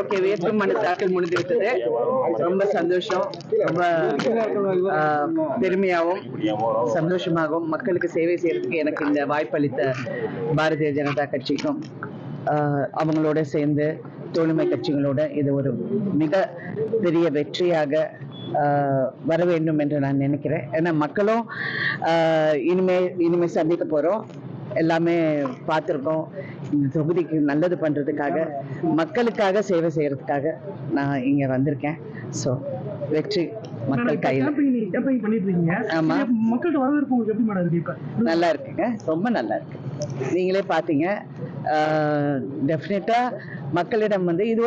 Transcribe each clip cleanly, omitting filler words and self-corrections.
Okay, வேட்புமனு தாக்கல் முடிந்து விட்டது. ரொம்ப சந்தோஷம், ரொம்ப பெருமையாகவும் சந்தோஷமாகவும் மக்களுக்கு சேவை செய்யறதுக்கு எனக்கு இந்த வாய்ப்பளித்த பாரதிய ஜனதா கட்சிக்கும் அவங்களோட சேர்ந்து தோழமை கட்சிகளோட இது ஒரு மிக பெரிய வெற்றியாக வர வேண்டும் என்று நான் நினைக்கிறேன். ஏன்னா மக்களும் இனிமே சந்திக்க போறோம், எல்லாமே பார்த்துருக்கோம். இந்த தொகுதிக்கு நல்லது பண்றதுக்காக, மக்களுக்காக சேவை செய்யறதுக்காக நான் இங்க வந்திருக்கேன். ஸோ வெற்றி மக்கள் கையில். ஆமா, மக்கள்கிட்ட வரவேற்பு உங்களுக்கு எப்படி மேடம் இருக்கு? நல்லா இருக்குங்க, ரொம்ப நல்லா இருக்கு. நீங்களே பார்த்தீங்க. டெஃபினட்டா மக்களிடம் இது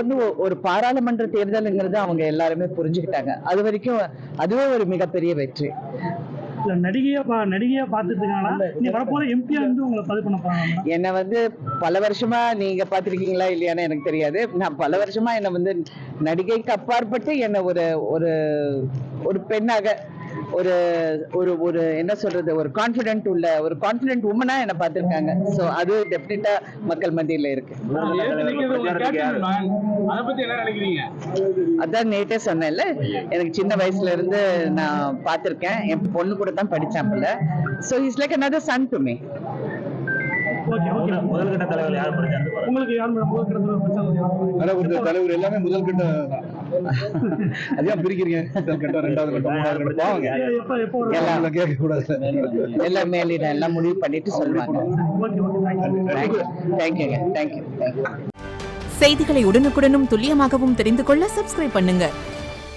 ஒரு பாராளுமன்ற தேர்தலுங்கிறது அவங்க எல்லாருமே புரிஞ்சுக்கிட்டாங்க. அது வரைக்கும் அதுவே ஒரு மிகப்பெரிய வெற்றி. நடிகையா பாத்துட்டு இருக்காங்களா? நீ வரப்போற எம்பியா உங்களை பதிவு பண்ண போறாங்க. என்ன பல வருஷமா நீங்க பாத்திருக்கீங்களா இல்லையான்னு எனக்கு தெரியாது. நான் பல வருஷமா என்ன நடிகைக்கு அப்பாற்பட்டு என்ன ஒரு ஒரு பெண்ணாக ஒரு ஒரு ஒரு என்ன சொல்றது, ஒரு கான்ஃபிடென்ட் உமனா என்ன பார்த்திருக்காங்க. சோ அது டெஃபினட்டா மக்கள் மத்தியில இருக்கு. அதான் நேற்றே சொன்னேன்ல, எனக்கு சின்ன வயசுல இருந்து நான் பார்த்திருக்கேன். என் பொண்ணு கூட தான் படிச்சாங்கல்ல. So is like another son to me. முதல்கட்ட தலைவர் யார் பிடிச்சாரு? உங்களுக்கு யார் தலைவர்? எல்லாமே முதல் கட்ட. அதான் பிரிக்கிறீங்க, முதல் கட்டம், ரெண்டாவது கட்டம், மூணாவது கட்டம். கேட்க கூடாது, எல்லாம் மேலிட எல்லாம் முடிவு பண்ணிட்டு சொல்லுவாங்க. தேங்க்யூங்க, தேங்க்யூ. செய்திகளை உடனுக்குடனும் துல்லியமாகவும் தெரிந்து கொள்ள சப்ஸ்கிரைப் பண்ணுங்க.